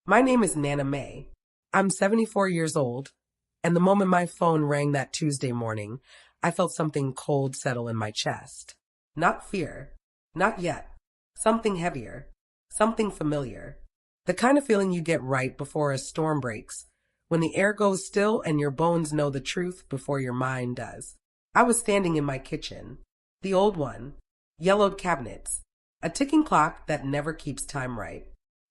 My name is Nana May. I'm 74 years old, and the moment my phone rang that Tuesday morning, I felt something cold settle in my chest. Not fear. Not yet. Something heavier. Something familiar. The kind of feeling you get right before a storm breaks, when the air goes still and your bones know the truth before your mind does. I was standing in my kitchen. The old one. Yellowed cabinets. A ticking clock that never keeps time right.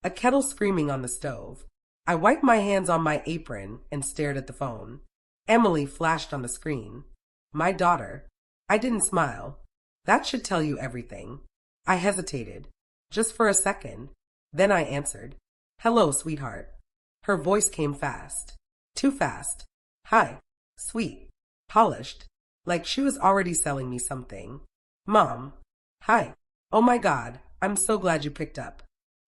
A kettle screaming on the stove. I wiped my hands on my apron and stared at the phone. Emily flashed on the screen. My daughter. I didn't smile. That should tell you everything. I hesitated. Just for a second. Then I answered. Hello, sweetheart. Her voice came fast. Too fast. Hi. Sweet. Polished. Like she was already selling me something. Mom. Hi. Oh my God, I'm so glad you picked up.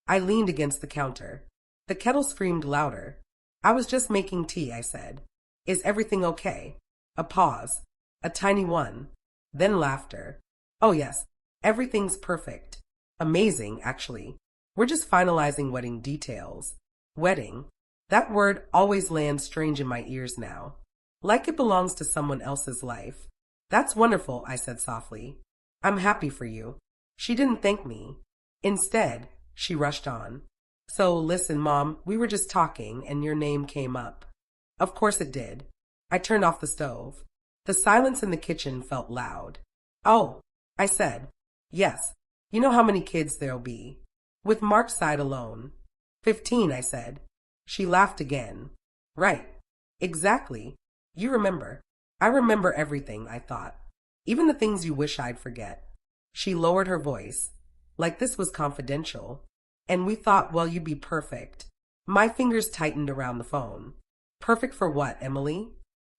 I leaned against the counter. The kettle screamed louder. I was just making tea, I said. Is everything okay? A pause. A tiny one. Then laughter. Oh yes, everything's perfect. Amazing, actually. We're just finalizing wedding details. Wedding. That word always lands strange in my ears now. Like it belongs to someone else's life. That's wonderful, I said softly. I'm happy for you. She didn't thank me. Instead, she rushed on. So, listen, Mom, we were just talking and your name came up. Of course it did. I turned off the stove. The silence in the kitchen felt loud. Oh, I said. Yes. You know how many kids there'll be. With Mark's side alone. 15, I said. She laughed again. Right. Exactly. You remember. I remember everything, I thought. Even the things you wish I'd forget. She lowered her voice, like this was confidential. And we thought, well, you'd be perfect. My fingers tightened around the phone. Perfect for what, Emily?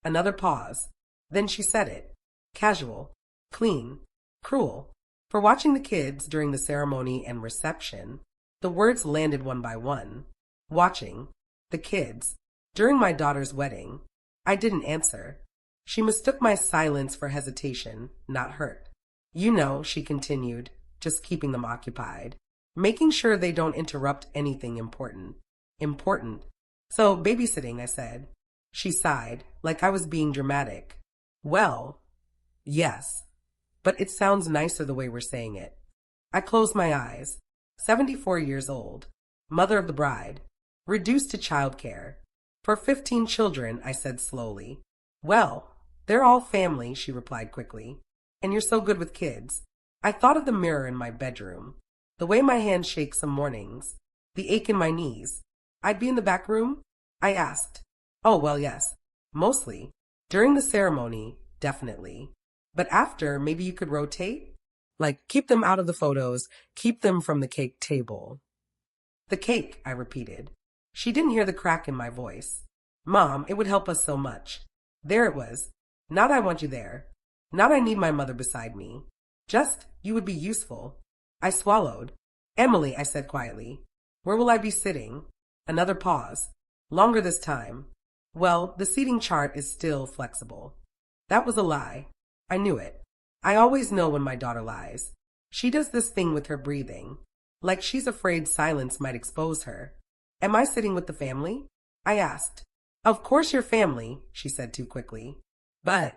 Another pause. Then she said it. Casual. Clean. Cruel. For watching the kids during the ceremony and reception. The words landed one by one. Watching. The kids. During my daughter's wedding. I didn't answer. She mistook my silence for hesitation, not hurt. You know, she continued, just keeping them occupied. Making sure they don't interrupt anything important. Important. So, babysitting, I said. She sighed, like I was being dramatic. Well, yes. But it sounds nicer the way we're saying it. I closed my eyes. 74 years old. Mother of the bride. Reduced to childcare. For 15 children, I said slowly. Well, they're all family, she replied quickly. And you're so good with kids. I thought of the mirror in my bedroom. The way my hands shake some mornings. The ache in my knees. I'd be in the back room? I asked. Oh, well, yes. Mostly. During the ceremony, definitely. But after, maybe you could rotate? Like, keep them out of the photos, keep them from the cake table. The cake, I repeated. She didn't hear the crack in my voice. Mom, it would help us so much. There it was. Not I want you there. Not I need my mother beside me. Just, you would be useful. I swallowed. Emily, I said quietly. Where will I be sitting? Another pause. Longer this time. Well, the seating chart is still flexible. That was a lie. I knew it. I always know when my daughter lies. She does this thing with her breathing. Like she's afraid silence might expose her. Am I sitting with the family? I asked. Of course you're family, she said too quickly. But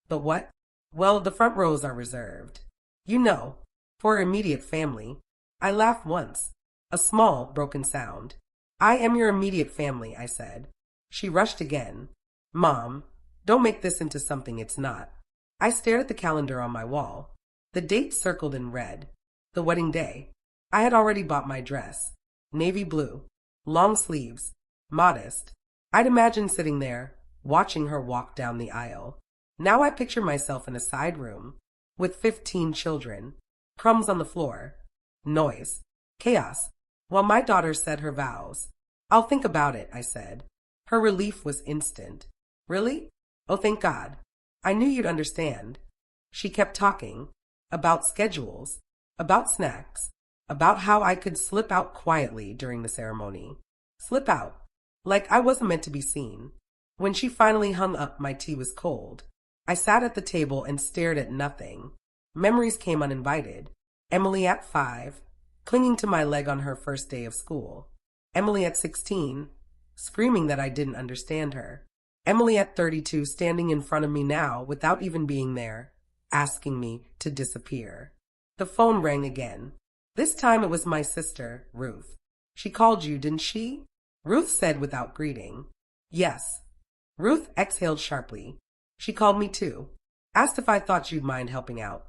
what? Well, the front rows are reserved. You know, for immediate family. I laughed once. A small, broken sound. I am your immediate family, I said. She rushed again. Mom, don't make this into something it's not. I stared at the calendar on my wall. The date circled in red. The wedding day. I had already bought my dress. Navy blue. Long sleeves. Modest. I'd imagined sitting there, watching her walk down the aisle. Now I picture myself in a side room, with 15 children. Crumbs on the floor. Noise. Chaos. While my daughter said her vows. I'll think about it, I said. Her relief was instant. Really? Oh, thank God. I knew you'd understand. She kept talking. About schedules. About snacks. About how I could slip out quietly during the ceremony. Slip out. Like I wasn't meant to be seen. When she finally hung up, my tea was cold. I sat at the table and stared at nothing. Memories came uninvited. Emily at 5, clinging to my leg on her first day of school. Emily at 16, screaming that I didn't understand her. Emily at 32 standing in front of me now without even being there, asking me to disappear. The phone rang again. This time it was my sister, Ruth. She called you, didn't she? Ruth said without greeting. Yes. Ruth exhaled sharply. She called me too. Asked if I thought you'd mind helping out.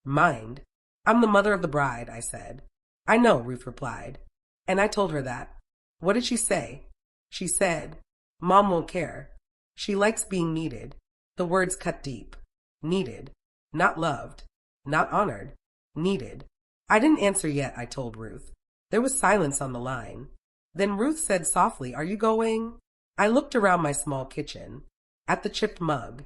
Mind? I'm the mother of the bride, I said. I know, Ruth replied. And I told her that. What did she say? She said, Mom won't care. She likes being needed. The words cut deep. Needed. Not loved. Not honored. Needed. I didn't answer yet, I told Ruth. There was silence on the line. Then Ruth said softly, Are you going? I looked around my small kitchen. At the chipped mug.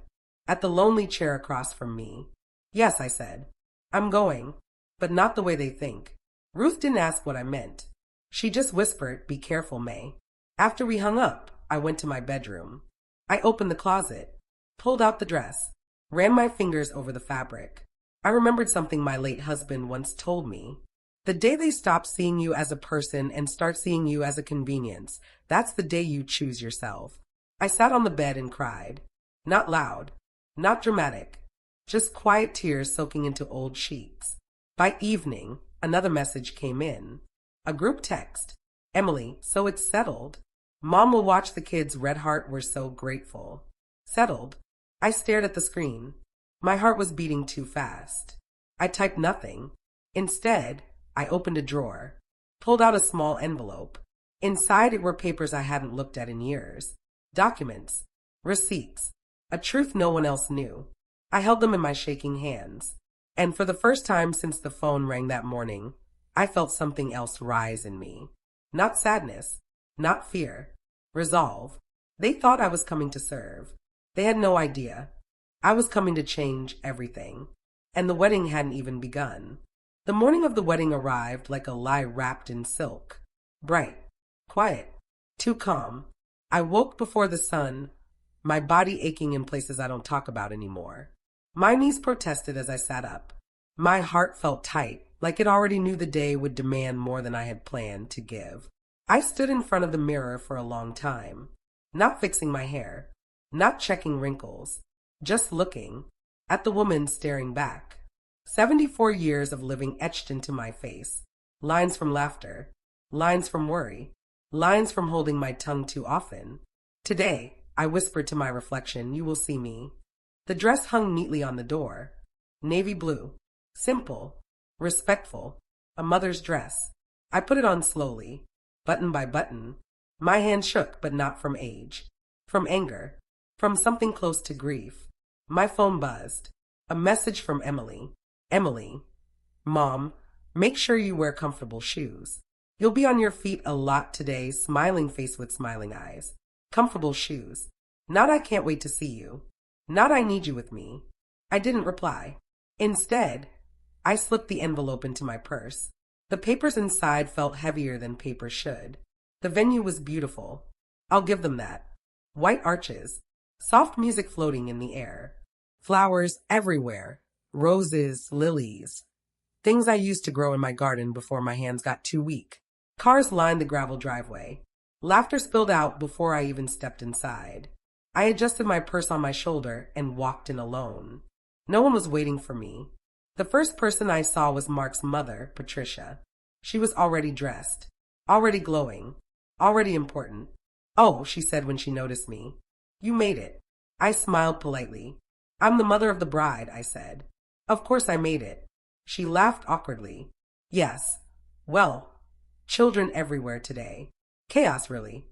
At the lonely chair across from me. Yes, I said. I'm going. But not the way they think. Ruth didn't ask what I meant. She just whispered, Be careful, May. After we hung up, I went to my bedroom. I opened the closet, pulled out the dress, ran my fingers over the fabric. I remembered something my late husband once told me. The day they stop seeing you as a person and start seeing you as a convenience, that's the day you choose yourself. I sat on the bed and cried. Not loud, not dramatic, just quiet tears soaking into old sheets. By evening, another message came in. A group text. Emily, so it's settled. Mom will watch the kids. Red heart, we're so grateful. Settled. I stared at the screen. My heart was beating too fast. I typed nothing. Instead, I opened a drawer, pulled out a small envelope. Inside it were papers I hadn't looked at in years. Documents. Receipts. A truth no one else knew. I held them in my shaking hands. And for the first time since the phone rang that morning, I felt something else rise in me. Not sadness. Not fear. Resolve. They thought I was coming to serve. They had no idea. I was coming to change everything. And the wedding hadn't even begun. The morning of the wedding arrived like a lie wrapped in silk. Bright. Quiet. Too calm. I woke before the sun, my body aching in places I don't talk about anymore. My knees protested as I sat up. My heart felt tight, like it already knew the day would demand more than I had planned to give. I stood in front of the mirror for a long time, not fixing my hair, not checking wrinkles, just looking at the woman staring back. 74 years of living etched into my face. Lines from laughter, lines from worry, lines from holding my tongue too often. Today, I whispered to my reflection, You will see me. The dress hung neatly on the door. Navy blue. Simple. Respectful. A mother's dress. I put it on slowly, button by button. My hand shook, but not from age. From anger. From something close to grief. My phone buzzed. A message from Emily. Emily. Mom, make sure you wear comfortable shoes. You'll be on your feet a lot today, smiling face with smiling eyes. Comfortable shoes. Not I can't wait to see you. Not I need you with me. I didn't reply. Instead, I slipped the envelope into my purse. The papers inside felt heavier than paper should. The venue was beautiful. I'll give them that. White arches. Soft music floating in the air. Flowers everywhere. Roses, lilies. Things I used to grow in my garden before my hands got too weak. Cars lined the gravel driveway. Laughter spilled out before I even stepped inside. I adjusted my purse on my shoulder and walked in alone. No one was waiting for me. The first person I saw was Mark's mother, Patricia. She was already dressed, already glowing, already important. Oh, she said when she noticed me. You made it. I smiled politely. I'm the mother of the bride, I said. Of course I made it. She laughed awkwardly. Yes. Well, children everywhere today. Chaos, really.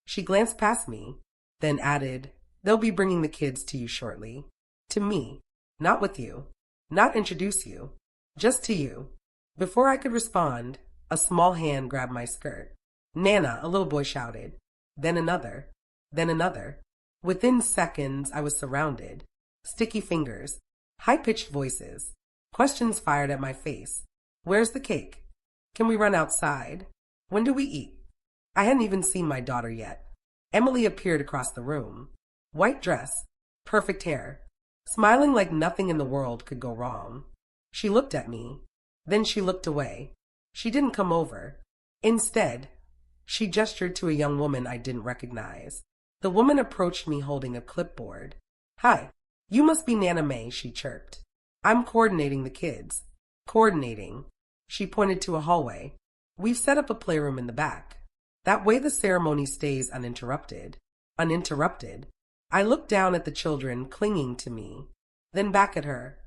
She glanced past me, then added, They'll be bringing the kids to you shortly. To me. Not with you. Not introduce you. Just to you. Before I could respond, a small hand grabbed my skirt. Nana, a little boy shouted. Then another. Then another. Within seconds, I was surrounded. Sticky fingers. High-pitched voices. Questions fired at my face. Where's the cake? Can we run outside? When do we eat? I hadn't even seen my daughter yet. Emily appeared across the room. White dress. Perfect hair. Smiling like nothing in the world could go wrong. She looked at me. Then she looked away. She didn't come over. Instead, She gestured to a young woman I didn't recognize. The woman approached me holding a clipboard. Hi, you must be Nana May, she chirped. I'm coordinating the kids. Coordinating. She pointed to a hallway. We've set up a playroom in the back. That way the ceremony stays uninterrupted. Uninterrupted. I looked down at the children clinging to me, then back at her.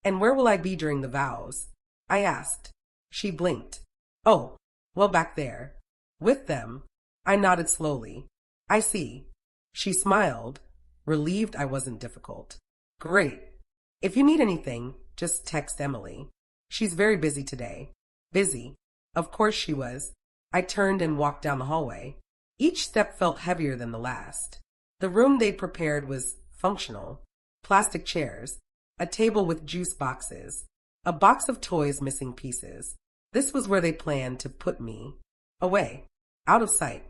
And where will I be during the vows? I asked. She blinked. Oh, well, back there. With them. I nodded slowly. I see. She smiled, relieved I wasn't difficult. Great. If you need anything, just text Emily. She's very busy today. Busy. Of course she was. I turned and walked down the hallway. Each step felt heavier than the last. The room they'd prepared was functional. Plastic chairs, a table with juice boxes, a box of toys missing pieces. This was where they planned to put me. Away. Out of sight.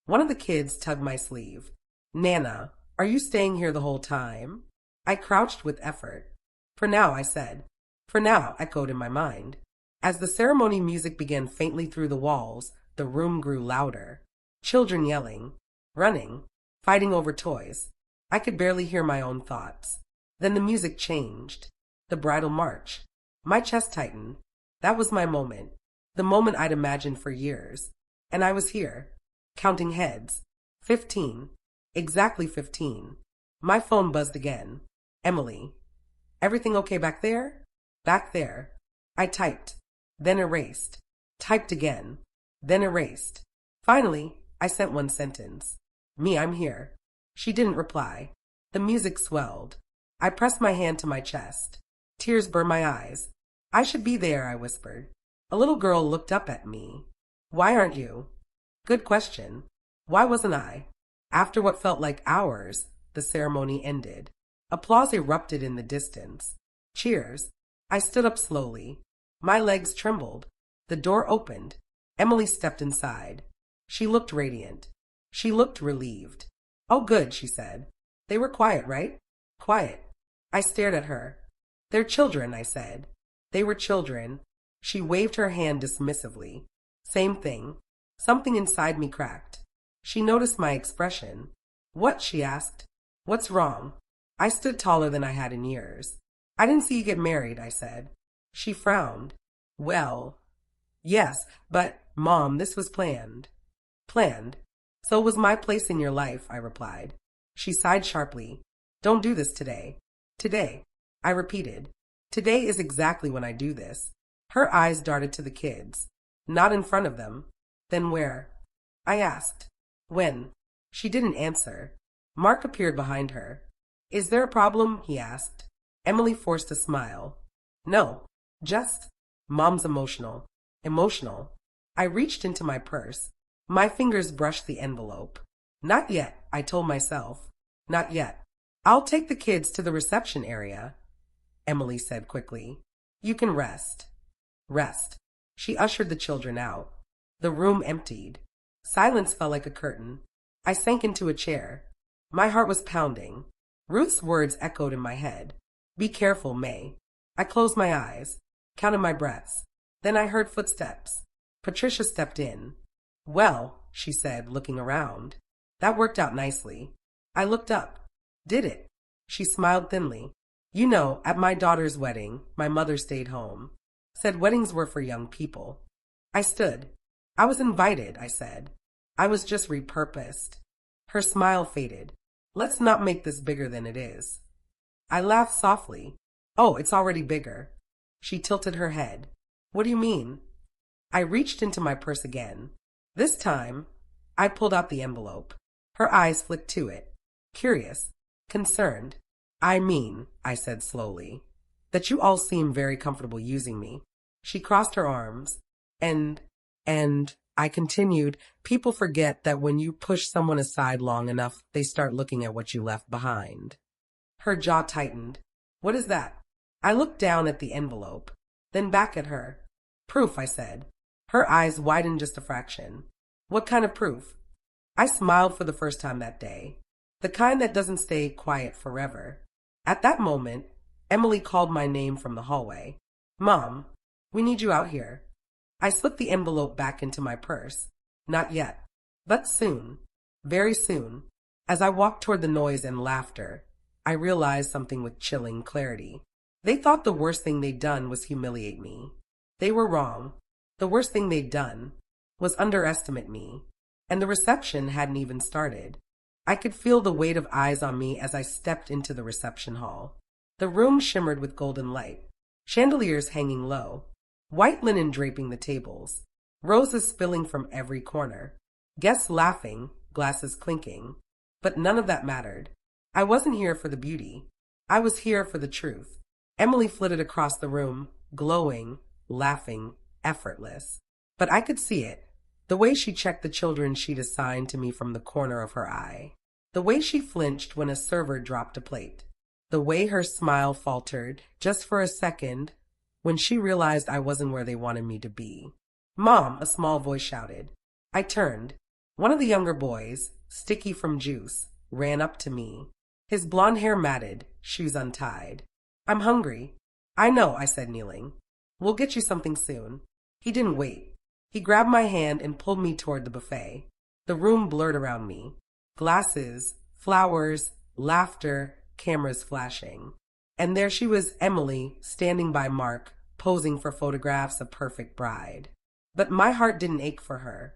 One of the kids tugged my sleeve. Nana, are you staying here the whole time? I crouched with effort. For now, I said. For now, echoed in my mind. As the ceremony music began faintly through the walls, the room grew louder. Children yelling, running, fighting over toys. I could barely hear my own thoughts. Then the music changed. The bridal march. My chest tightened. That was my moment. The moment I'd imagined for years. And I was here, counting heads. 15. Exactly 15. My phone buzzed again. Emily. Everything okay back there? Back there. I typed, then erased. Typed again, then erased. Finally, I sent one sentence. Me, I'm here. She didn't reply. The music swelled. I pressed my hand to my chest. Tears burned my eyes. I should be there, I whispered. A little girl looked up at me. Why aren't you? Good question. Why wasn't I? After what felt like hours, the ceremony ended. Applause erupted in the distance. Cheers. I stood up slowly. My legs trembled. The door opened. Emily stepped inside. She looked radiant. She looked relieved. Oh, good, she said. They were quiet, right? Quiet. I stared at her. They're children, I said. They were children. She waved her hand dismissively. Same thing. Something inside me cracked. She noticed my expression. What? She asked. What's wrong? I stood taller than I had in years. I didn't see you get married, I said. She frowned. Well, yes, but, Mom, this was planned. Planned? So was my place in your life, I replied. She sighed sharply. Don't do this today. Today, I repeated. Today is exactly when I do this. Her eyes darted to the kids. Not in front of them. Then where? I asked. When? She didn't answer. Mark appeared behind her. Is there a problem? He asked. Emily forced a smile. No, just, Mom's emotional. Emotional. I reached into my purse. My fingers brushed the envelope. Not yet, I told myself. Not yet. I'll take the kids to the reception area, Emily said quickly. You can rest. Rest. She ushered the children out. The room emptied. Silence fell like a curtain. I sank into a chair. My heart was pounding. Ruth's words echoed in my head. Be careful, May. I closed my eyes, counted my breaths. Then I heard footsteps. Patricia stepped in. Well, she said, looking around. That worked out nicely. I looked up. Did it? She smiled thinly. You know, at my daughter's wedding, my mother stayed home. Said weddings were for young people. I stood. I was invited, I said. I was just repurposed. Her smile faded. Let's not make this bigger than it is. I laughed softly. Oh, it's already bigger. She tilted her head. What do you mean? I reached into my purse again. This time, I pulled out the envelope. Her eyes flicked to it. Curious. Concerned. I mean, I said slowly, that you all seem very comfortable using me. She crossed her arms. And, I continued, people forget that when you push someone aside long enough, they start looking at what you left behind. Her jaw tightened. What is that? I looked down at the envelope, then back at her. Proof, I said. Her eyes widened just a fraction. What kind of proof? I smiled for the first time that day. The kind that doesn't stay quiet forever. At that moment, Emily called my name from the hallway. Mom, we need you out here. I slipped the envelope back into my purse. Not yet. But soon, very soon, as I walked toward the noise and laughter, I realized something with chilling clarity. They thought the worst thing they'd done was humiliate me. They were wrong. The worst thing they'd done was underestimate me, and the reception hadn't even started. I could feel the weight of eyes on me as I stepped into the reception hall. The room shimmered with golden light, chandeliers hanging low, white linen draping the tables, roses spilling from every corner, guests laughing, glasses clinking. But none of that mattered. I wasn't here for the beauty. I was here for the truth. Emily flitted across the room, glowing, laughing, effortless. But I could see it. The way she checked the children she'd assigned to me from the corner of her eye. The way she flinched when a server dropped a plate. The way her smile faltered, just for a second, when she realized I wasn't where they wanted me to be. "Mom," a small voice shouted. I turned. One of the younger boys, sticky from juice, ran up to me. His blonde hair matted, shoes untied. "I'm hungry." "I know," I said, kneeling. "We'll get you something soon." He didn't wait. He grabbed my hand and pulled me toward the buffet. The room blurred around me. Glasses, flowers, laughter, cameras flashing. And there she was, Emily, standing by Mark, posing for photographs of perfect bride. But my heart didn't ache for her.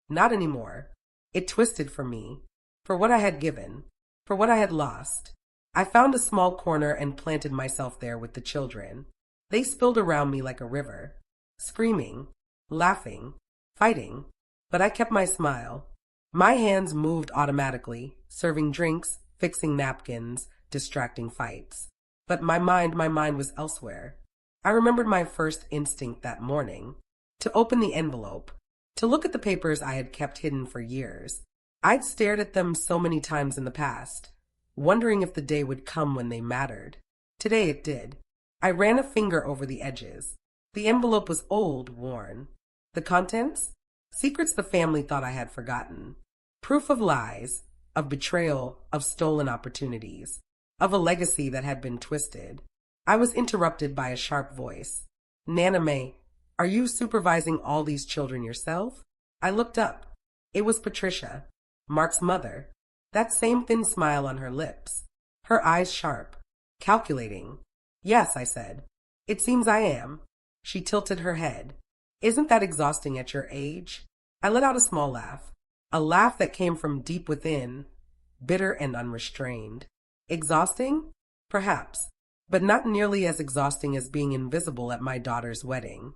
Not anymore. It twisted for me, for what I had given, for what I had lost. I found a small corner and planted myself there with the children. They spilled around me like a river, screaming, laughing, fighting, but I kept my smile. My hands moved automatically, serving drinks, fixing napkins, distracting fights. But my mind was elsewhere. I remembered my first instinct that morning, to open the envelope, to look at the papers I had kept hidden for years. I'd stared at them so many times in the past, wondering if the day would come when they mattered. Today it did. I ran a finger over the edges. The envelope was old, worn. The contents? Secrets the family thought I had forgotten. Proof of lies, of betrayal, of stolen opportunities, of a legacy that had been twisted. I was interrupted by a sharp voice. "Nana May, are you supervising all these children yourself?" I looked up. It was Patricia, Mark's mother. That same thin smile on her lips. Her eyes sharp, calculating. "Yes," I said. "It seems I am." She tilted her head. "Isn't that exhausting at your age?" I let out a small laugh. A laugh that came from deep within, bitter and unrestrained. Exhausting? Perhaps, but not nearly as exhausting as being invisible at my daughter's wedding.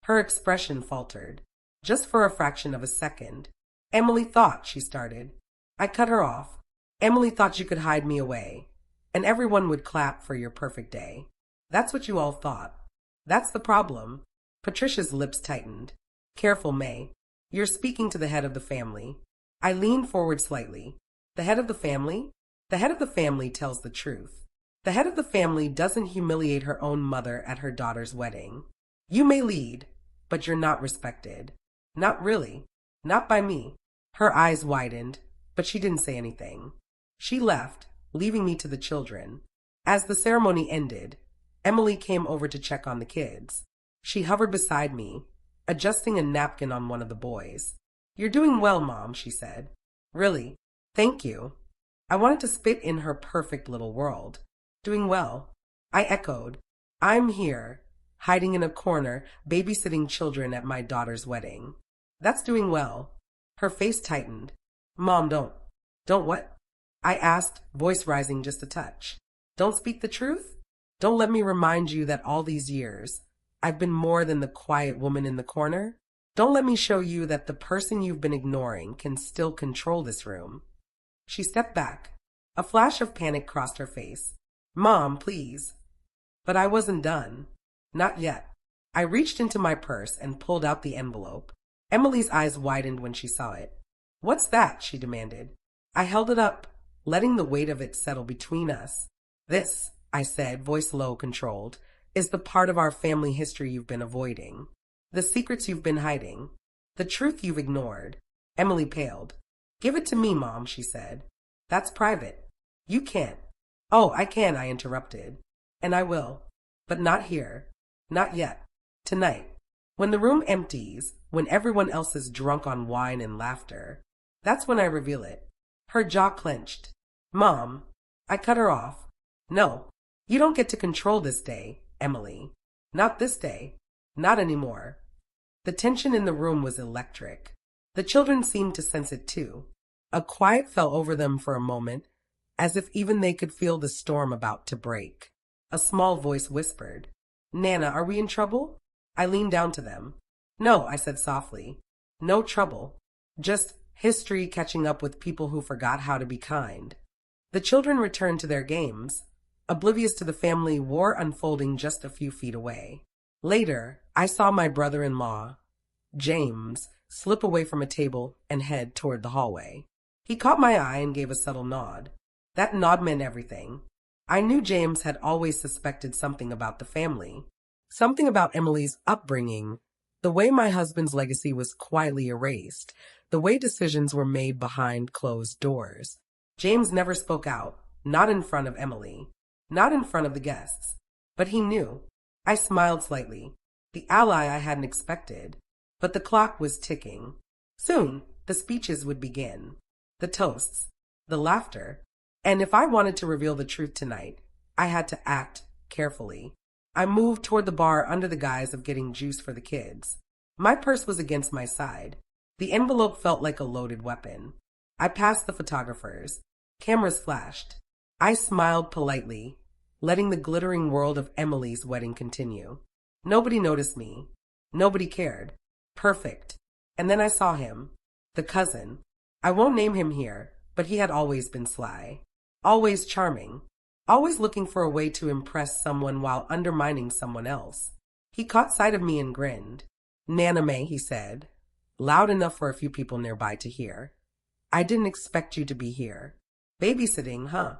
Her expression faltered, just for a fraction of a second. "Emily thought," she started. I cut her off. "Emily thought you could hide me away, and everyone would clap for your perfect day. That's what you all thought. That's the problem." Patricia's lips tightened. "Careful, May. You're speaking to the head of the family." I leaned forward slightly. "The head of the family?" "The head of the family tells the truth. The head of the family doesn't humiliate her own mother at her daughter's wedding. You may lead, but you're not respected. Not really. Not by me." Her eyes widened, but she didn't say anything. She left, leaving me to the children. As the ceremony ended, Emily came over to check on the kids. She hovered beside me, adjusting a napkin on one of the boys. "You're doing well, Mom," she said. "Really? Thank you." I wanted to spit in her perfect little world. "Doing well." I echoed. "I'm here, hiding in a corner, babysitting children at my daughter's wedding." "That's doing well." Her face tightened. "Mom, don't what?" I asked, voice rising just a touch. "Don't speak the truth? Don't let me remind you that all these years, I've been more than the quiet woman in the corner? Don't let me show you that the person you've been ignoring can still control this room." She stepped back. A flash of panic crossed her face. "Mom, please." But I wasn't done. Not yet. I reached into my purse and pulled out the envelope. Emily's eyes widened when she saw it. "What's that?" she demanded. I held it up, letting the weight of it settle between us. "This," I said, voice low, controlled, "is the part of our family history you've been avoiding. The secrets you've been hiding. The truth you've ignored." Emily paled. "Give it to me, Mom," she said. "That's private. You can't." "Oh, I can," I interrupted. "And I will. But not here. Not yet. Tonight. When the room empties, when everyone else is drunk on wine and laughter, That's when I reveal it. Her jaw clenched. Mom, I cut her off. No, you don't get to control this day, Emily. Not this day. Not anymore. The tension in the room was electric. The children seemed to sense it too. A quiet fell over them for a moment, as if even they could feel the storm about to break. A small voice whispered, Nana, are we in trouble? I leaned down to them. No, I said softly. No trouble. Just history catching up with people who forgot how to be kind. The children returned to their games, oblivious to the family war unfolding just a few feet away. Later, I saw my brother-in-law, James, slip away from a table and head toward the hallway. He caught my eye and gave a subtle nod. That nod meant everything. I knew James had always suspected something about the family. Something about Emily's upbringing, the way my husband's legacy was quietly erased, the way decisions were made behind closed doors. James never spoke out, not in front of Emily, not in front of the guests. But he knew. I smiled slightly, the ally I hadn't expected. But the clock was ticking. Soon, the speeches would begin. The toasts, the laughter. And if I wanted to reveal the truth tonight, I had to act carefully. I moved toward the bar under the guise of getting juice for the kids. My purse was against my side. The envelope felt like a loaded weapon. I passed the photographers. Cameras flashed. I smiled politely, letting the glittering world of Emily's wedding continue. Nobody noticed me. Nobody cared. Perfect. And then I saw him. The cousin. I won't name him here, but he had always been sly. Always charming. Always looking for a way to impress someone while undermining someone else. He caught sight of me and grinned. Nana May, he said, loud enough for a few people nearby to hear. I didn't expect you to be here. Babysitting, huh?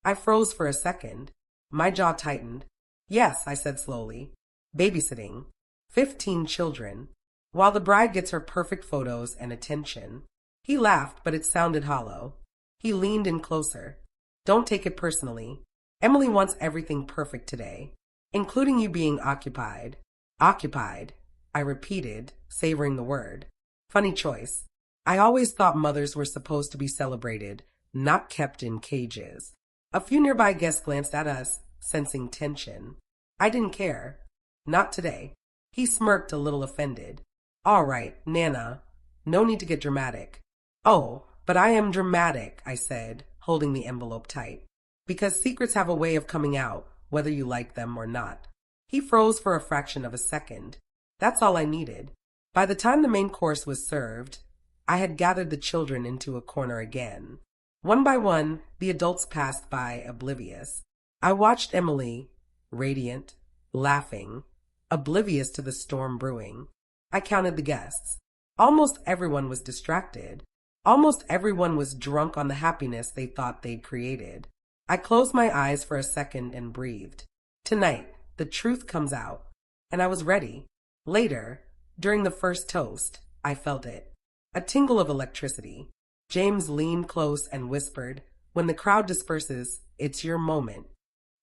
I froze for a second. My jaw tightened. Yes, I said slowly. Babysitting. 15 children. While the bride gets her perfect photos and attention. He laughed, but it sounded hollow. He leaned in closer. Don't take it personally. Emily wants everything perfect today, including you being occupied. Occupied, I repeated, savoring the word. Funny choice. I always thought mothers were supposed to be celebrated, not kept in cages. A few nearby guests glanced at us, sensing tension. I didn't care. Not today. He smirked a little offended. All right, Nana. No need to get dramatic. Oh, but I am dramatic, I said, holding the envelope tight. Because secrets have a way of coming out, whether you like them or not. He froze for a fraction of a second. That's all I needed. By the time the main course was served, I had gathered the children into a corner again. One by one, the adults passed by, oblivious. I watched Emily, radiant, laughing, oblivious to the storm brewing. I counted the guests. Almost everyone was distracted. Almost everyone was drunk on the happiness they thought they'd created. I closed my eyes for a second and breathed. Tonight, the truth comes out. And I was ready. Later, during the first toast, I felt it. A tingle of electricity. James leaned close and whispered, when the crowd disperses, it's your moment.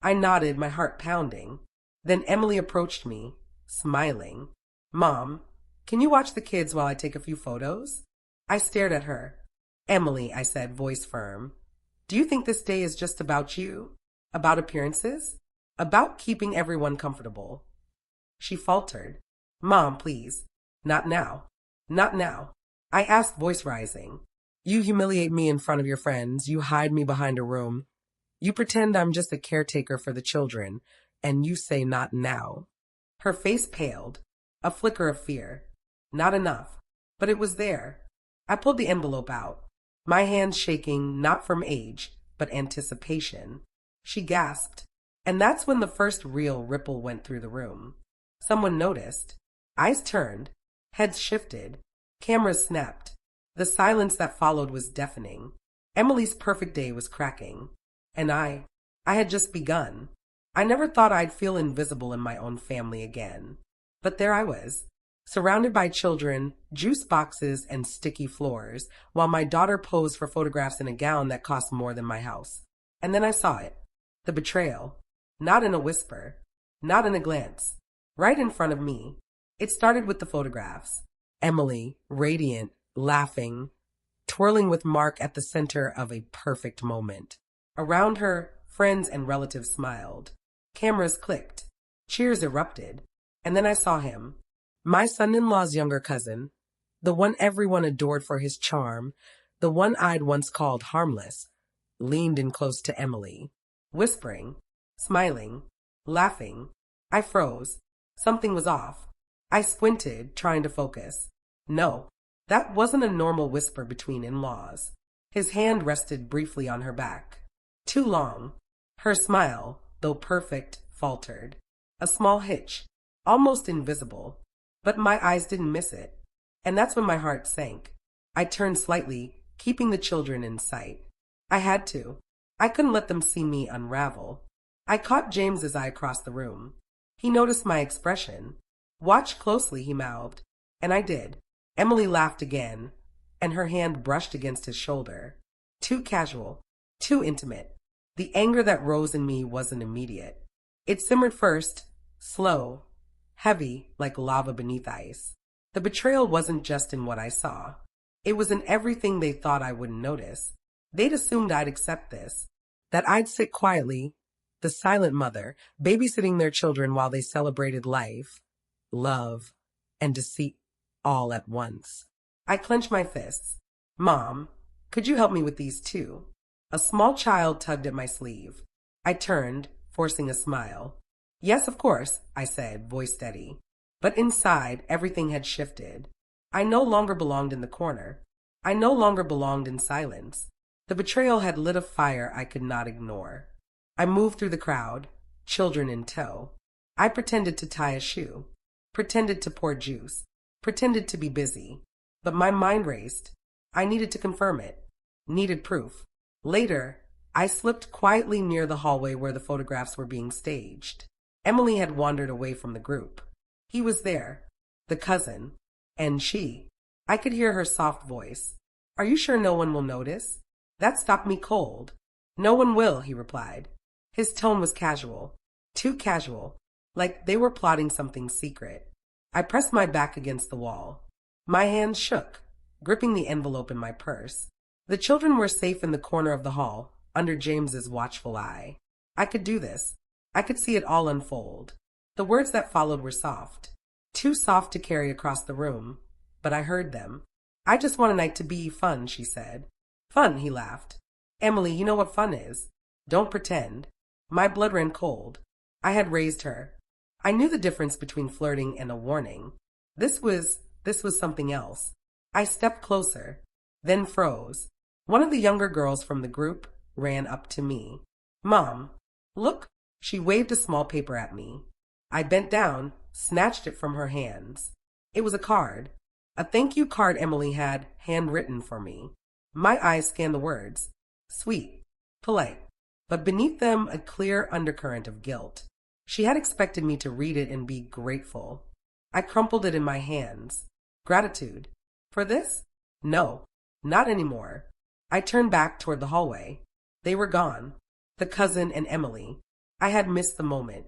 I nodded, my heart pounding. Then Emily approached me, smiling. Mom, can you watch the kids while I take a few photos? I stared at her. Emily, I said, voice firm. Do you think this day is just about you? About appearances? About keeping everyone comfortable? She faltered. Mom, please. Not now. Not now. I asked, voice rising. You humiliate me in front of your friends. You hide me behind a room. You pretend I'm just a caretaker for the children, and you say not now. Her face paled. A flicker of fear. Not enough. But it was there. I pulled the envelope out. My hands shaking, not from age, but anticipation. She gasped. And that's when the first real ripple went through the room. Someone noticed. Eyes turned. Heads shifted. Cameras snapped. The silence that followed was deafening. Emily's perfect day was cracking. And I had just begun. I never thought I'd feel invisible in my own family again. But there I was, surrounded by children, juice boxes, and sticky floors, while my daughter posed for photographs in a gown that cost more than my house. And then I saw it. The betrayal. Not in a whisper. Not in a glance. Right in front of me. It started with the photographs. Emily, radiant, laughing, twirling with Mark at the center of a perfect moment. Around her, friends and relatives smiled. Cameras clicked. Cheers erupted. And then I saw him. My son-in-law's younger cousin. The one everyone adored for his charm. The one I'd once called harmless. Leaned in close to Emily. Whispering. Smiling. Laughing. I froze. Something was off. I squinted, trying to focus. No, that wasn't a normal whisper between in-laws. His hand rested briefly on her back. Too long. Her smile, though perfect, faltered. A small hitch, almost invisible. But my eyes didn't miss it. And that's when my heart sank. I turned slightly, keeping the children in sight. I had to. I couldn't let them see me unravel. I caught James's eye across the room. He noticed my expression. Watch closely, he mouthed. And I did. Emily laughed again, and her hand brushed against his shoulder. Too casual. Too intimate. The anger that rose in me wasn't immediate. It simmered first, slow, heavy like lava beneath ice. The betrayal wasn't just in what I saw. It was in everything they thought I wouldn't notice. They'd assumed I'd accept this, that I'd sit quietly, the silent mother, babysitting their children while they celebrated life, love, and deceit all at once. I clenched my fists. Mom, could you help me with these too? A small child tugged at my sleeve. I turned, forcing a smile. Yes, of course, I said, voice steady. But inside, everything had shifted. I no longer belonged in the corner. I no longer belonged in silence. The betrayal had lit a fire I could not ignore. I moved through the crowd, children in tow. I pretended to tie a shoe, pretended to pour juice, pretended to be busy. But my mind raced. I needed to confirm it, needed proof. Later, I slipped quietly near the hallway where the photographs were being staged. Emily had wandered away from the group. He was there, the cousin, and she. I could hear her soft voice. Are you sure no one will notice? That stopped me cold. No one will, he replied. His tone was casual, too casual, like they were plotting something secret. I pressed my back against the wall. My hands shook, gripping the envelope in my purse. The children were safe in the corner of the hall, under James's watchful eye. I could do this. I could see it all unfold. The words that followed were soft, too soft to carry across the room, but I heard them. I just want a night to be fun, she said. Fun, he laughed. Emily, you know what fun is. Don't pretend. My blood ran cold. I had raised her. I knew the difference between flirting and a warning. This was something else. I stepped closer, then froze. One of the younger girls from the group ran up to me. Mom, look. She waved a small paper at me. I bent down, snatched it from her hands. It was a card. A thank you card Emily had handwritten for me. My eyes scanned the words. Sweet, polite, but beneath them a clear undercurrent of guilt. She had expected me to read it and be grateful. I crumpled it in my hands. Gratitude. For this? No, not anymore. I turned back toward the hallway. They were gone. The cousin and Emily. I had missed the moment.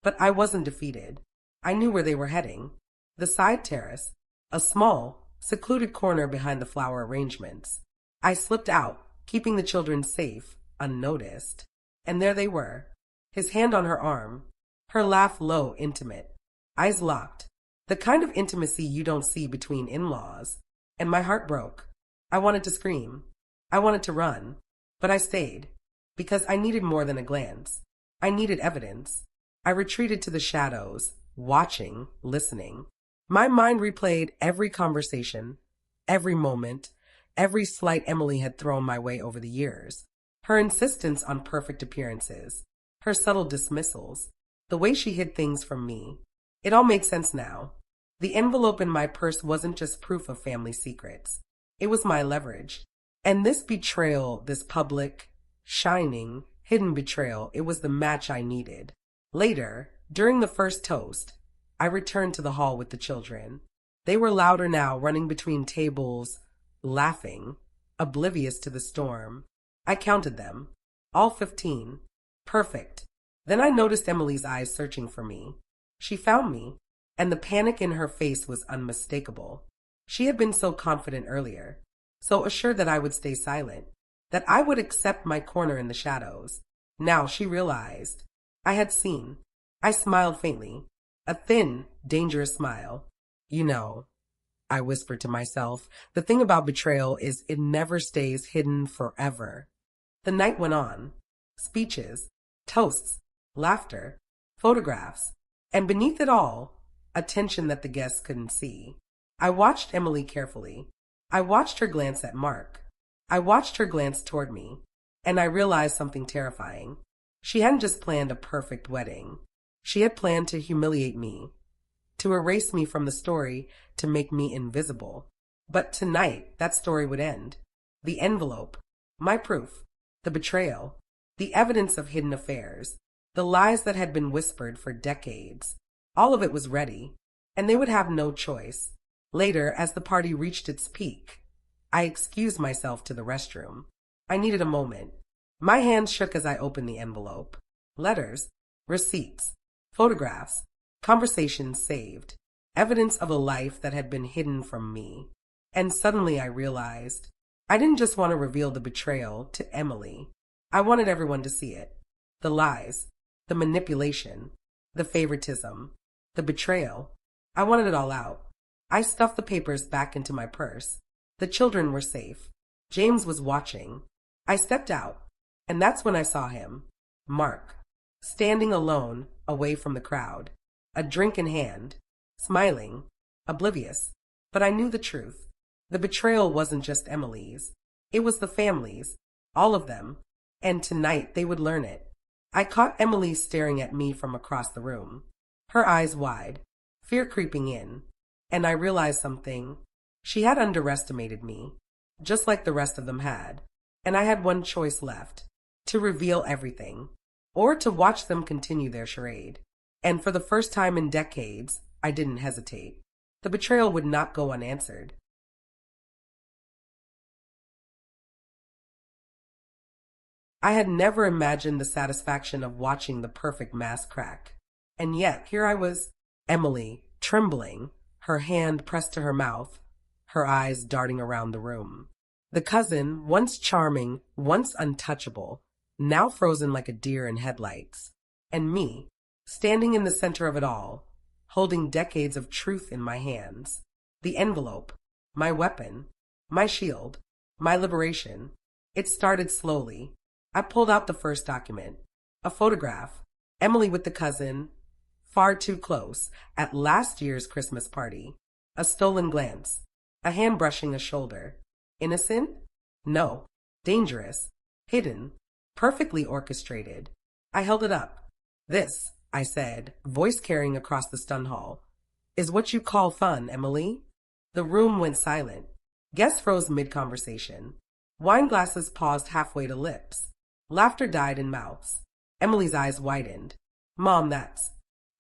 But I wasn't defeated. I knew where they were heading. The side terrace. A small, secluded corner behind the flower arrangements. I slipped out, keeping the children safe, unnoticed. And there they were. His hand on her arm. Her laugh low, intimate. Eyes locked. The kind of intimacy you don't see between in-laws. And my heart broke. I wanted to scream. I wanted to run. But I stayed. Because I needed more than a glance. I needed evidence. I retreated to the shadows, watching, listening. My mind replayed every conversation, every moment, every slight Emily had thrown my way over the years. Her insistence on perfect appearances, her subtle dismissals, the way she hid things from me. It all makes sense now. The envelope in my purse wasn't just proof of family secrets. It was my leverage. And this betrayal, this public, shining, hidden betrayal, it was the match I needed. Later, during the first toast, I returned to the hall with the children. They were louder now, running between tables, laughing, oblivious to the storm. I counted them. All 15. Perfect. Then I noticed Emily's eyes searching for me. She found me, and the panic in her face was unmistakable. She had been so confident earlier, so assured that I would stay silent, that I would accept my corner in the shadows. Now she realized. I had seen. I smiled faintly, a thin, dangerous smile. You know, I whispered to myself, the thing about betrayal is it never stays hidden forever. The night went on. Speeches, toasts, laughter, photographs, and beneath it all, a tension that the guests couldn't see. I watched Emily carefully. I watched her glance at Mark. I watched her glance toward me, and I realized something terrifying. She hadn't just planned a perfect wedding. She had planned to humiliate me, to erase me from the story, to make me invisible. But tonight, that story would end. The envelope, my proof, the betrayal, the evidence of hidden affairs, the lies that had been whispered for decades. All of it was ready, and they would have no choice. Later, as the party reached its peak, I excused myself to the restroom. I needed a moment. My hands shook as I opened the envelope. Letters, receipts, photographs, conversations saved, evidence of a life that had been hidden from me. And suddenly I realized I didn't just want to reveal the betrayal to Emily. I wanted everyone to see it. The lies, the manipulation, the favoritism, the betrayal. I wanted it all out. I stuffed the papers back into my purse. The children were safe. James was watching. I stepped out, and that's when I saw him, Mark, standing alone away from the crowd, a drink in hand, smiling, oblivious. But I knew the truth. The betrayal wasn't just Emily's. It was the family's, all of them, and tonight they would learn it. I caught Emily staring at me from across the room, her eyes wide, fear creeping in, and I realized something. She had underestimated me, just like the rest of them had, and I had one choice left, to reveal everything, or to watch them continue their charade. And for the first time in decades, I didn't hesitate. The betrayal would not go unanswered. I had never imagined the satisfaction of watching the perfect mask crack. And yet, here I was, Emily, trembling, her hand pressed to her mouth, her eyes darting around the room. The cousin, once charming, once untouchable, now frozen like a deer in headlights. And me, standing in the center of it all, holding decades of truth in my hands. The envelope, my weapon, my shield, my liberation. It started slowly. I pulled out the first document, a photograph, Emily with the cousin, far too close, at last year's Christmas party. A stolen glance, a hand brushing a shoulder. Innocent? No. Dangerous. Hidden. Perfectly orchestrated. I held it up. This, I said, voice carrying across the stun hall, is what you call fun, Emily? The room went silent. Guests froze mid-conversation. Wine glasses paused halfway to lips. Laughter died in mouths. Emily's eyes widened. Mom, that's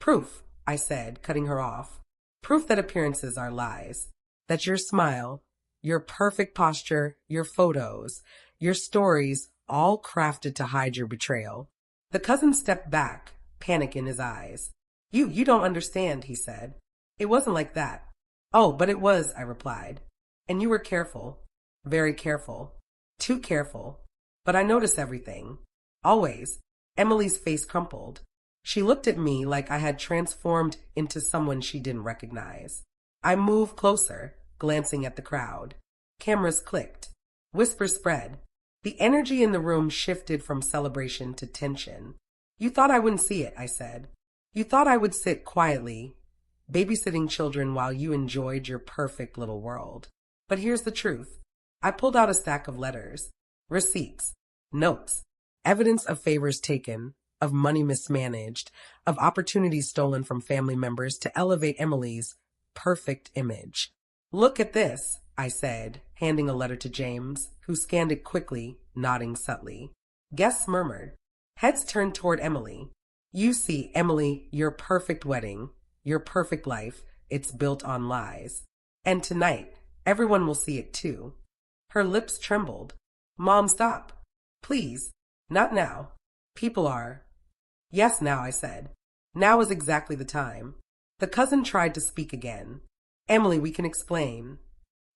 proof, I said, cutting her off. Proof that appearances are lies. That your smile, your perfect posture, your photos, your stories, all crafted to hide your betrayal. The cousin stepped back, panic in his eyes. You don't understand, he said. It wasn't like that. Oh, but it was, I replied. And you were careful. Very careful. Too careful. But I noticed everything. Always. Emily's face crumpled. She looked at me like I had transformed into someone she didn't recognize. I moved closer, glancing at the crowd. Cameras clicked. Whispers spread. The energy in the room shifted from celebration to tension. You thought I wouldn't see it, I said. You thought I would sit quietly, babysitting children while you enjoyed your perfect little world. But here's the truth. I pulled out a stack of letters, receipts, notes, evidence of favors taken, of money mismanaged, of opportunities stolen from family members to elevate Emily's perfect image. Look at this, I said, handing a letter to James, who scanned it quickly, nodding subtly. Guests murmured. Heads turned toward Emily. You see, Emily, your perfect wedding, your perfect life, it's built on lies. And tonight, everyone will see it too. Her lips trembled. Mom, stop. Please. Not now. People are. Yes, now, I said. Now is exactly the time. The cousin tried to speak again. Emily, we can explain.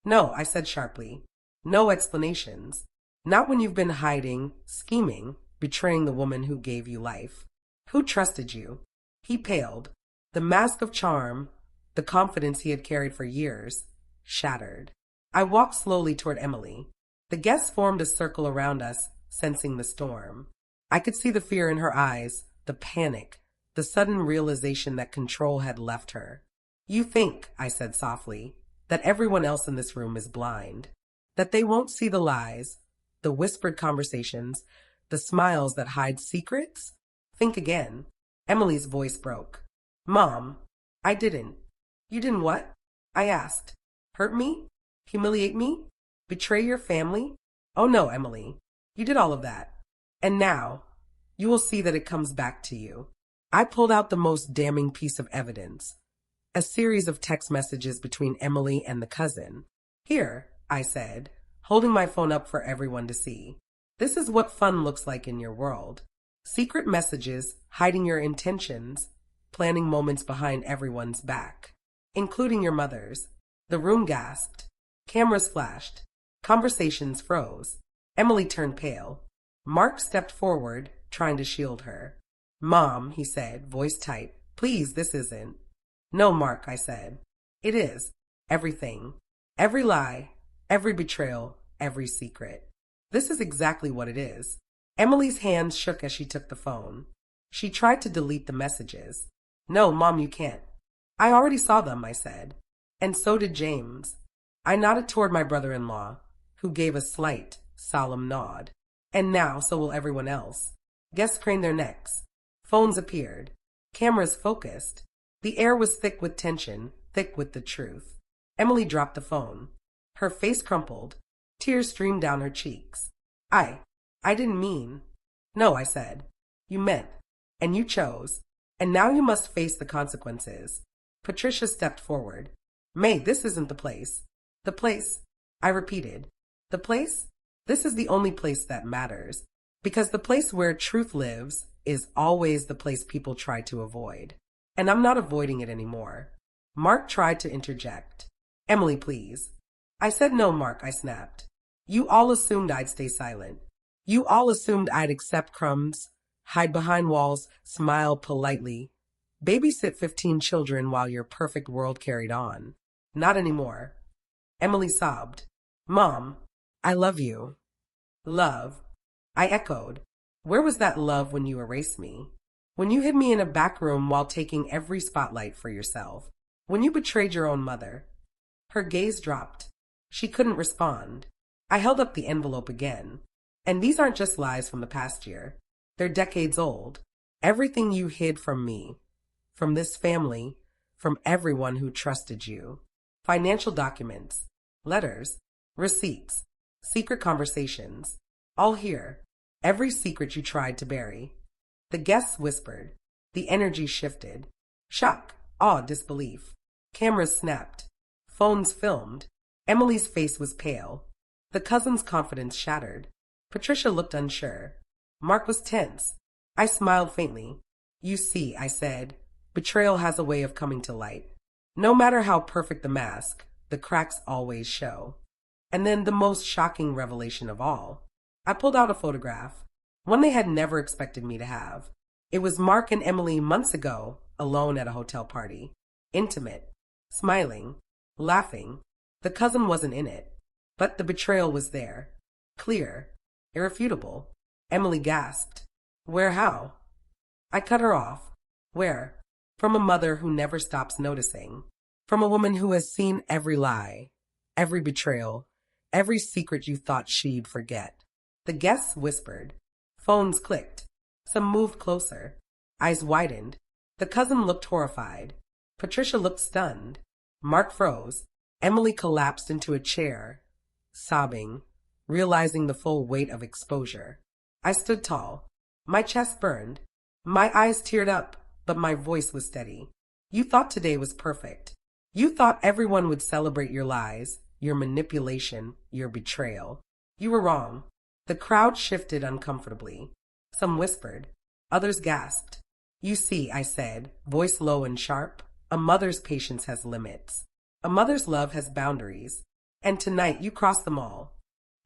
No, I said sharply. No explanations. Not when you've been hiding, scheming, betraying the woman who gave you life. Who trusted you? He paled. The mask of charm, the confidence he had carried for years, shattered. I walked slowly toward Emily. The guests formed a circle around us, sensing the storm. I could see the fear in her eyes, the panic, the sudden realization that control had left her. You think, I said softly, that everyone else in this room is blind, that they won't see the lies, the whispered conversations, the smiles that hide secrets? Think again. Emily's voice broke. Mom, I didn't. You didn't what? I asked. Hurt me? Humiliate me? Betray your family? Oh no, Emily. You did all of that. And now, you will see that it comes back to you. I pulled out the most damning piece of evidence. A series of text messages between Emily and the cousin. Here, I said, holding my phone up for everyone to see. This is what fun looks like in your world. Secret messages, hiding your intentions, planning moments behind everyone's back, including your mother's. The room gasped. Cameras flashed. Conversations froze. Emily turned pale. Mark stepped forward, trying to shield her. Mom, he said, voice tight, please, this isn't. No, Mark, I said. It is. Everything. Every lie, every betrayal, every secret. This is exactly what it is. Emily's hands shook as she took the phone. She tried to delete the messages. No, Mom, you can't. I already saw them, I said. And so did James. I nodded toward my brother-in-law, who gave a slight, solemn nod. And now, so will everyone else. Guests craned their necks. Phones appeared. Cameras focused. The air was thick with tension, thick with the truth. Emily dropped the phone. Her face crumpled. Tears streamed down her cheeks. I didn't mean. No, I said. You meant. And you chose. And now you must face the consequences. Patricia stepped forward. May, this isn't the place. The place, I repeated. The place? This is the only place that matters. Because the place where truth lives is always the place people try to avoid. And I'm not avoiding it anymore. Mark tried to interject. Emily, please. I said no, Mark, I snapped. You all assumed I'd stay silent. You all assumed I'd accept crumbs, hide behind walls, smile politely, babysit 15 children while your perfect world carried on. Not anymore. Emily sobbed. Mom, I love you. Love. I echoed. Where was that love when you erased me? When you hid me in a back room while taking every spotlight for yourself? When you betrayed your own mother? Her gaze dropped. She couldn't respond. I held up the envelope again. And these aren't just lies from the past year. They're decades old. Everything you hid from me, from this family, from everyone who trusted you. Financial documents, letters, receipts, secret conversations. All here. Every secret you tried to bury. The guests whispered. The energy shifted. Shock, awe, disbelief. Cameras snapped. Phones filmed. Emily's face was pale. The cousin's confidence shattered. Patricia looked unsure. Mark was tense. I smiled faintly. You see, I said, betrayal has a way of coming to light. No matter how perfect the mask, the cracks always show. And then the most shocking revelation of all. I pulled out a photograph, one they had never expected me to have. It was Mark and Emily months ago, alone at a hotel party. Intimate, smiling, laughing. The cousin wasn't in it, but the betrayal was there. Clear, irrefutable. Emily gasped. Where, how? I cut her off. Where? From a mother who never stops noticing. From a woman who has seen every lie, every betrayal, every secret you thought she'd forget. The guests whispered. Phones clicked. Some moved closer. Eyes widened. The cousin looked horrified. Patricia looked stunned. Mark froze. Emily collapsed into a chair, sobbing, realizing the full weight of exposure. I stood tall. My chest burned. My eyes teared up, but my voice was steady. You thought today was perfect. You thought everyone would celebrate your lies, your manipulation, your betrayal. You were wrong. The crowd shifted uncomfortably. Some whispered. Others gasped. You see, I said, voice low and sharp, a mother's patience has limits. A mother's love has boundaries. And tonight you crossed them all.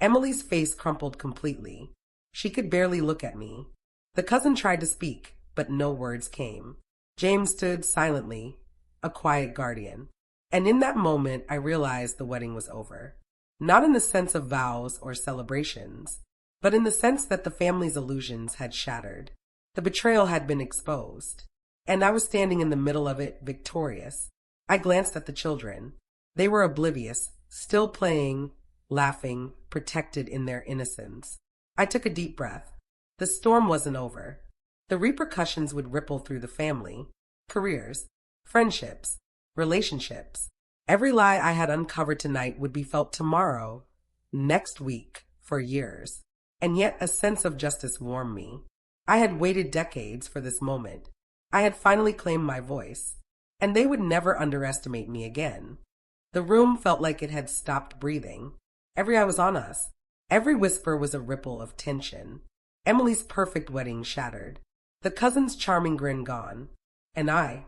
Emily's face crumpled completely. She could barely look at me. The cousin tried to speak, but no words came. James stood silently, a quiet guardian. And in that moment, I realized the wedding was over. Not in the sense of vows or celebrations, but in the sense that the family's illusions had shattered. The betrayal had been exposed, and I was standing in the middle of it, victorious. I glanced at the children. They were oblivious, still playing, laughing, protected in their innocence. I took a deep breath. The storm wasn't over. The repercussions would ripple through the family, careers, friendships, relationships. Every lie I had uncovered tonight would be felt tomorrow, next week, for years. And yet a sense of justice warmed me. I had waited decades for this moment. I had finally claimed my voice, and they would never underestimate me again. The room felt like it had stopped breathing. Every eye was on us. Every whisper was a ripple of tension. Emily's perfect wedding shattered. The cousin's charming grin gone. And I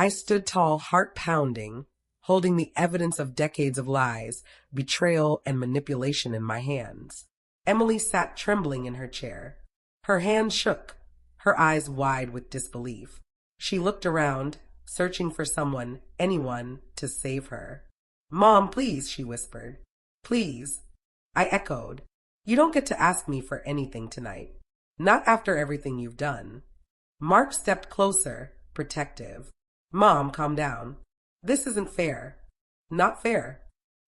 stood tall, heart pounding, holding the evidence of decades of lies, betrayal, and manipulation in my hands. Emily sat trembling in her chair. Her hands shook, her eyes wide with disbelief. She looked around, searching for someone, anyone, to save her. "Mom, please," she whispered. "Please." I echoed. "You don't get to ask me for anything tonight. Not after everything you've done." Mark stepped closer, protective. "Mom, calm down. This isn't fair." "Not fair,"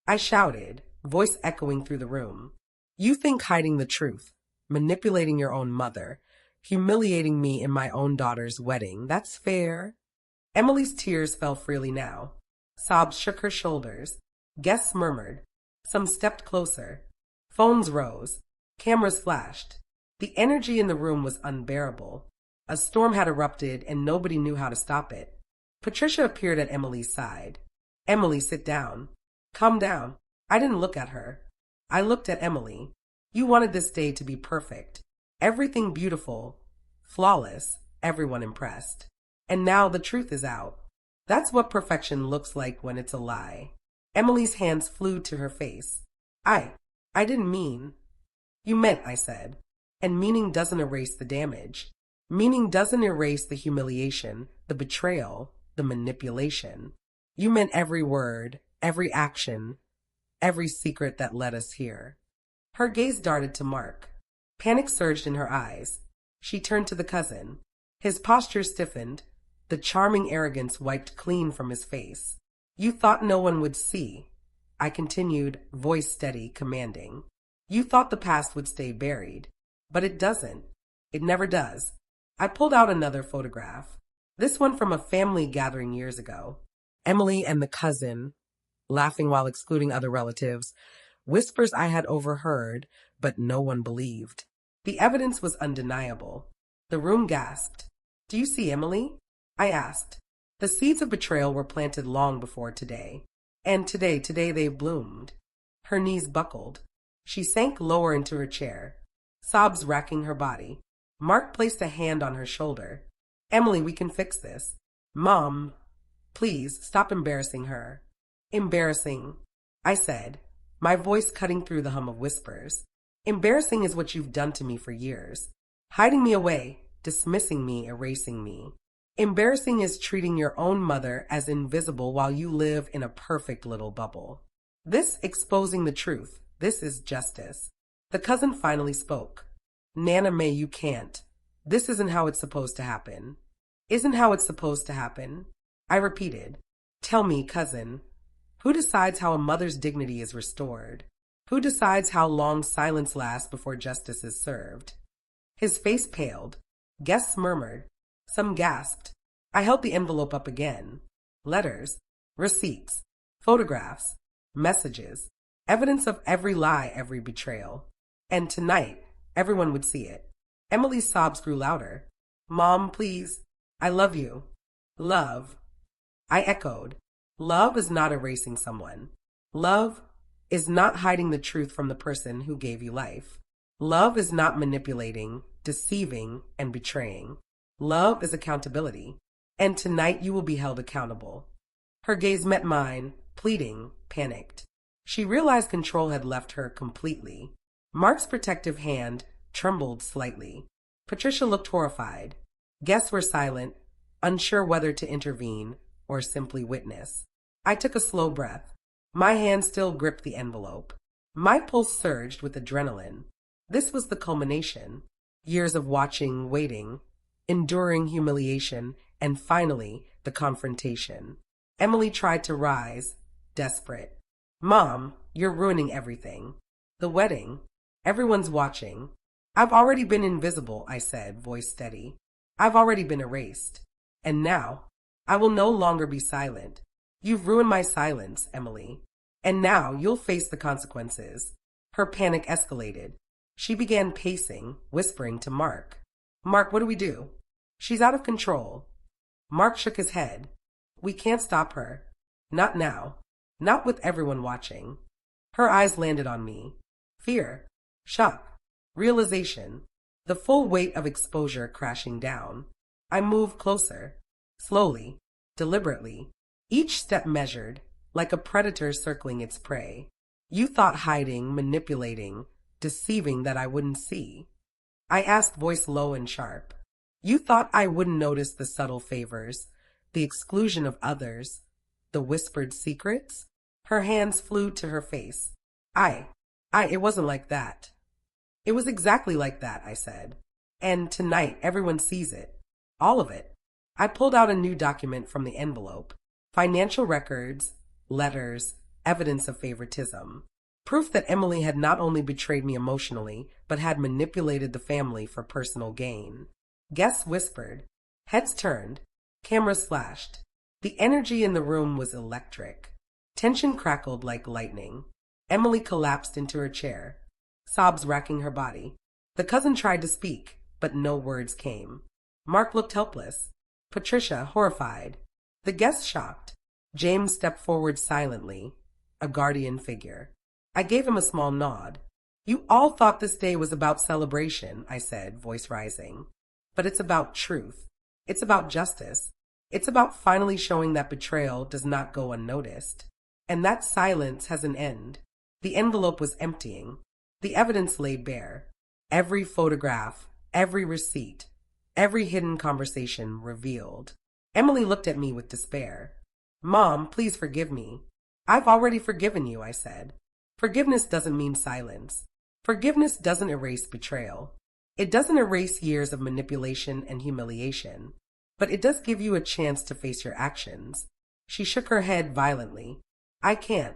I shouted, voice echoing through the room. "You think hiding the truth, manipulating your own mother, humiliating me in my own daughter's wedding, that's fair?" Emily's tears fell freely now. Sobs shook her shoulders. Guests murmured. Some stepped closer. Phones rose. Cameras flashed. The energy in the room was unbearable. A storm had erupted and nobody knew how to stop it. Patricia appeared at Emily's side. "Emily, sit down. Calm down." I didn't look at her. I looked at Emily. "You wanted this day to be perfect. Everything beautiful, flawless, everyone impressed. And now the truth is out. That's what perfection looks like when it's a lie." Emily's hands flew to her face. I didn't mean." "You meant," I said. "And meaning doesn't erase the damage. Meaning doesn't erase the humiliation, the betrayal, the manipulation. You meant every word, every action, every secret that led us here." Her gaze darted to Mark. Panic surged in her eyes. She turned to the cousin. His posture stiffened. The charming arrogance wiped clean from his face. "You thought no one would see," I continued, voice steady, commanding. "You thought the past would stay buried. But it doesn't. It never does." I pulled out another photograph. This one from a family gathering years ago. Emily and the cousin, laughing while excluding other relatives, whispers I had overheard, but no one believed. The evidence was undeniable. The room gasped. "Do you see Emily?" I asked. The seeds of betrayal were planted long before today. And today they bloomed. Her knees buckled. She sank lower into her chair, sobs racking her body. Mark placed a hand on her shoulder. "Emily, we can fix this." "Mom, please stop embarrassing her." "Embarrassing," I said, my voice cutting through the hum of whispers. "Embarrassing is what you've done to me for years. Hiding me away, dismissing me, erasing me. Embarrassing is treating your own mother as invisible while you live in a perfect little bubble. This exposing the truth, this is justice." The cousin finally spoke. "Nana May, you can't. This isn't how it's supposed to happen." "Isn't how it's supposed to happen?" I repeated. "Tell me, cousin, who decides how a mother's dignity is restored? Who decides how long silence lasts before justice is served?" His face paled. Guests murmured. Some gasped. I held the envelope up again. Letters, receipts, photographs, messages, evidence of every lie, every betrayal. And tonight, everyone would see it. Emily's sobs grew louder. "Mom, please. I love you." "Love." I echoed. Love is not erasing someone. Love is not hiding the truth from the person who gave you life. Love is not manipulating, deceiving, and betraying. Love is accountability. And tonight you will be held accountable. Her gaze met mine, pleading, panicked. She realized control had left her completely. Mark's protective hand trembled slightly. Patricia looked horrified. Guests were silent, unsure whether to intervene or simply witness. I took a slow breath. My hand still gripped the envelope. My pulse surged with adrenaline. This was the culmination. Years of watching, waiting, enduring humiliation, and finally, the confrontation. Emily tried to rise, desperate. Mom, you're ruining everything. The wedding. Everyone's watching. I've already been invisible, I said, voice steady. I've already been erased. And now, I will no longer be silent. You've ruined my silence, Emily. And now you'll face the consequences. Her panic escalated. She began pacing, whispering to Mark. Mark, what do we do? She's out of control. Mark shook his head. We can't stop her. Not now. Not with everyone watching. Her eyes landed on me. Fear. Shock. Realization. The full weight of exposure crashing down. I moved closer. Slowly. Deliberately. Each step measured, like a predator circling its prey. You thought hiding, manipulating, deceiving that I wouldn't see. I asked, voice low and sharp. You thought I wouldn't notice the subtle favors, the exclusion of others, the whispered secrets? Her hands flew to her face. It wasn't like that. It was exactly like that, I said. And tonight, everyone sees it. All of it. I pulled out a new document from the envelope. Financial records, letters, evidence of favoritism. Proof that Emily had not only betrayed me emotionally, but had manipulated the family for personal gain. Guests whispered. Heads turned. Cameras flashed. The energy in the room was electric. Tension crackled like lightning. Emily collapsed into her chair, sobs racking her body. The cousin tried to speak, but no words came. Mark looked helpless. Patricia, horrified. The guests shocked. James stepped forward silently, a guardian figure. I gave him a small nod. You all thought this day was about celebration, I said, voice rising. But it's about truth. It's about justice. It's about finally showing that betrayal does not go unnoticed. And that silence has an end. The envelope was emptying. The evidence lay bare. Every photograph, every receipt, every hidden conversation revealed. Emily looked at me with despair. Mom, please forgive me. I've already forgiven you, I said. Forgiveness doesn't mean silence. Forgiveness doesn't erase betrayal. It doesn't erase years of manipulation and humiliation. But it does give you a chance to face your actions. She shook her head violently. I can't.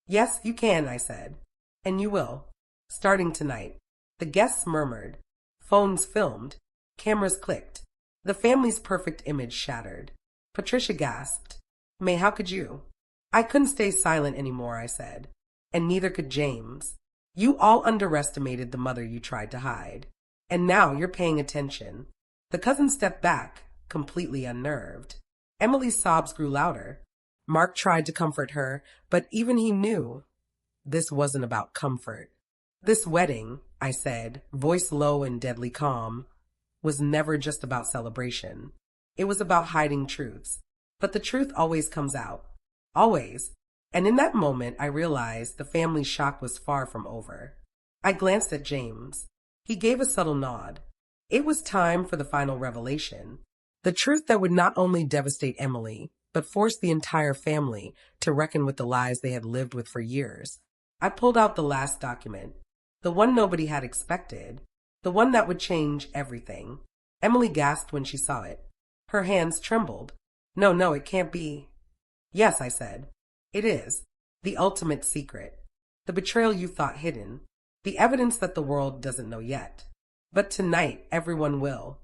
Yes, you can, I said. And you will. Starting tonight. The guests murmured. Phones filmed. Cameras clicked. The family's perfect image shattered. Patricia gasped. May, how could you? I couldn't stay silent anymore, I said. And neither could James. You all underestimated the mother you tried to hide. And now you're paying attention. The cousin stepped back, completely unnerved. Emily's sobs grew louder. Mark tried to comfort her, but even he knew this wasn't about comfort. This wedding, I said, voice low and deadly calm, was never just about celebration. It was about hiding truths. But the truth always comes out. Always. And in that moment, I realized the family's shock was far from over. I glanced at James. He gave a subtle nod. It was time for the final revelation. The truth that would not only devastate Emily, but force the entire family to reckon with the lies they had lived with for years. I pulled out the last document. The one nobody had expected. The one that would change everything. Emily gasped when she saw it. Her hands trembled. No, it can't be. Yes, I said. It is. The ultimate secret. The betrayal you thought hidden. The evidence that the world doesn't know yet. But tonight, everyone will.